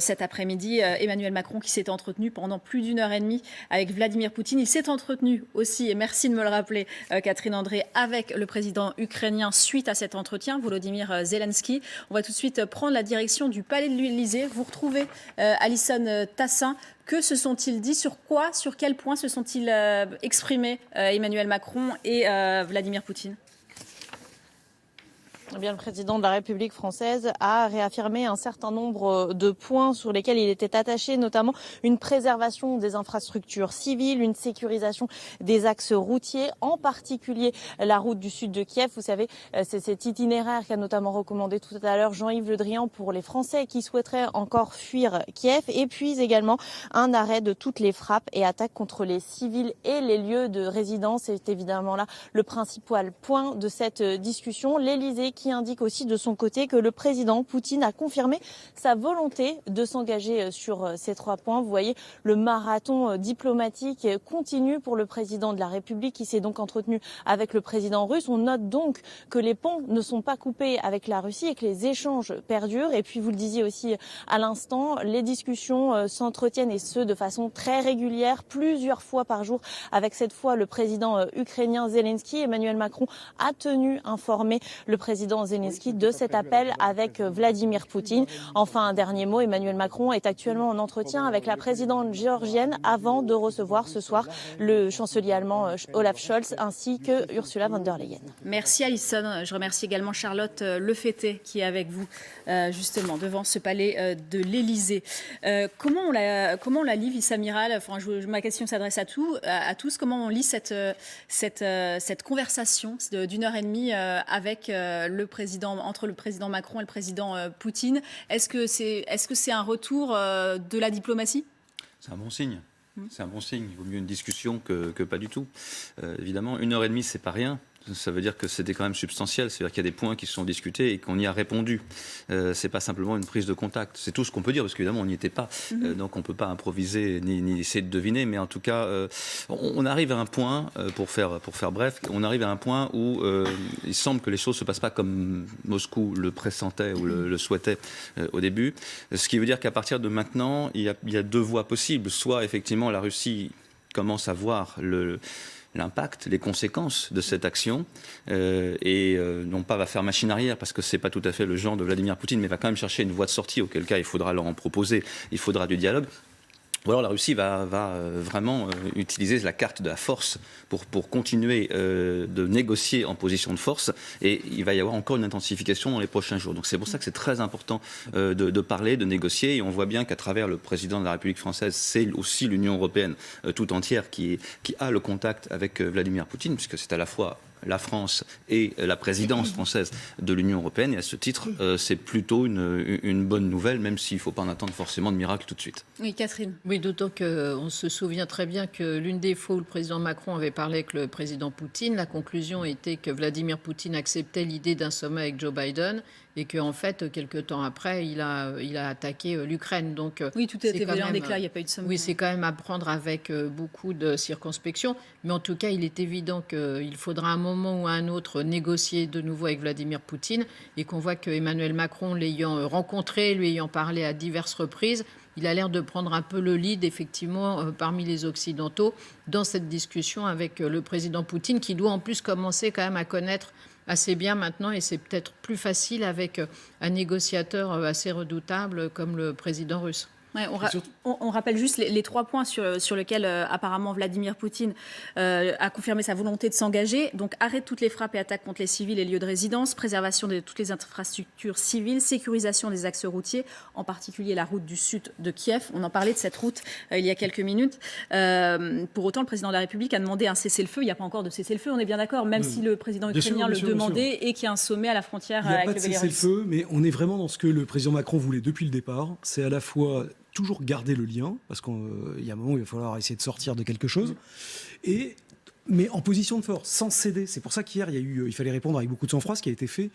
Cet après-midi, Emmanuel Macron qui s'est entretenu pendant plus d'une heure et demie avec Vladimir Poutine. Il s'est entretenu aussi, et merci de me le rappeler, Catherine André, avec le président ukrainien suite à cet entretien, Volodymyr Zelensky. On va tout de suite prendre la direction du palais de l'Élysée. Vous retrouvez Alison Tassin. Que se sont-ils dit? Sur quoi? Sur quel point se sont-ils exprimés Emmanuel Macron et Vladimir Poutine? Eh bien, le président de la République française a réaffirmé un certain nombre de points sur lesquels il était attaché, notamment une préservation des infrastructures civiles, une sécurisation des axes routiers, en particulier la route du sud de Kiev. Vous savez, c'est cet itinéraire qu'a notamment recommandé tout à l'heure Jean-Yves Le Drian pour les Français qui souhaiteraient encore fuir Kiev, et puis également un arrêt de toutes les frappes et attaques contre les civils et les lieux de résidence. C'est évidemment là le principal point de cette discussion. L'Élysée qui indique aussi de son côté que le président Poutine a confirmé sa volonté de s'engager sur ces 3 points. Vous voyez, le marathon diplomatique continue pour le président de la République qui s'est donc entretenu avec le président russe. On note donc que les ponts ne sont pas coupés avec la Russie et que les échanges perdurent. Et puis, vous le disiez aussi à l'instant, les discussions s'entretiennent, et ce de façon très régulière, plusieurs fois par jour, avec cette fois le président ukrainien Zelensky. Emmanuel Macron a tenu informé le président Zelensky de cet appel avec Vladimir Poutine. Enfin, un dernier mot, Emmanuel Macron est actuellement en entretien avec la présidente géorgienne avant de recevoir ce soir le chancelier allemand Olaf Scholz ainsi que Ursula von der Leyen. Merci Alison. Je remercie également Charlotte Lefetté qui est avec vous justement devant ce palais de l'Élysée. Comment on la lit, vice-amiral? Enfin, ma question s'adresse à tous. Comment on lit cette conversation d'une heure et demie avec entre le président Macron et le président Poutine? Est-ce que c'est un retour de la diplomatie? C'est un bon signe. C'est un bon signe. Il vaut mieux une discussion que pas du tout. Évidemment, 1 heure et demie, c'est pas rien. Ça veut dire que c'était quand même substantiel. C'est-à-dire qu'il y a des points qui se sont discutés et qu'on y a répondu. C'est pas simplement une prise de contact. C'est tout ce qu'on peut dire, parce qu'évidemment, on n'y était pas. Donc, on peut pas improviser ni essayer de deviner. Mais en tout cas, on arrive à un point, pour faire bref, on arrive à un point où il semble que les choses se passent pas comme Moscou le pressentait ou le souhaitait au début. Ce qui veut dire qu'à partir de maintenant, il y a 2 voies possibles. Soit, effectivement, la Russie commence à voir l'impact, les conséquences de cette action, et non pas va faire machine arrière, parce que c'est pas tout à fait le genre de Vladimir Poutine, mais va quand même chercher une voie de sortie, auquel cas il faudra leur en proposer, il faudra du dialogue. Ou alors la Russie va vraiment utiliser la carte de la force pour continuer de négocier en position de force, et il va y avoir encore une intensification dans les prochains jours. Donc c'est pour ça que c'est très important de parler, de négocier, et on voit bien qu'à travers le président de la République française, c'est aussi l'Union européenne tout entière qui a le contact avec Vladimir Poutine, puisque c'est à la fois la France et la présidence française de l'Union européenne. Et à ce titre, c'est plutôt une bonne nouvelle, même s'il ne faut pas en attendre forcément de miracle tout de suite. Oui, Catherine. Oui, d'autant qu'on se souvient très bien que l'une des fois où le président Macron avait parlé avec le président Poutine, la conclusion était que Vladimir Poutine acceptait l'idée d'un sommet avec Joe Biden, et qu'en fait, quelques temps après, il a attaqué l'Ukraine. Donc, oui, tout était en éclat, il n'y a pas eu de sommet. Oui, c'est quand même à prendre avec beaucoup de circonspection. Mais en tout cas, il est évident qu'il faudra un moment ou un autre négocier de nouveau avec Vladimir Poutine, et qu'on voit qu'Emmanuel Macron, l'ayant rencontré, lui ayant parlé à diverses reprises, il a l'air de prendre un peu le lead, effectivement, parmi les Occidentaux, dans cette discussion avec le président Poutine, qui doit en plus commencer quand même à connaître assez bien maintenant, et c'est peut-être plus facile avec un négociateur assez redoutable comme le président russe. Ouais, on rappelle juste les 3 points sur lesquels apparemment Vladimir Poutine a confirmé sa volonté de s'engager. Donc arrêt de toutes les frappes et attaques contre les civils et lieux de résidence, préservation de toutes les infrastructures civiles, sécurisation des axes routiers, en particulier la route du sud de Kiev. On en parlait de cette route il y a quelques minutes. Pour autant, le président de la République a demandé un cessez-le-feu. Il n'y a pas encore de cessez-le-feu, on est bien d'accord, même si le président ukrainien le demandait et qu'il y a un sommet à la frontière avec le Bélarus. Il n'y a pas de cessez-le-feu, mais on est vraiment dans ce que le président Macron voulait depuis le départ. C'est à la fois toujours garder le lien, parce qu'il y a un moment où il va falloir essayer de sortir de quelque chose, mais en position de force, sans céder. C'est pour ça qu'hier, il fallait répondre avec beaucoup de sang-froid, ce qui a été fait.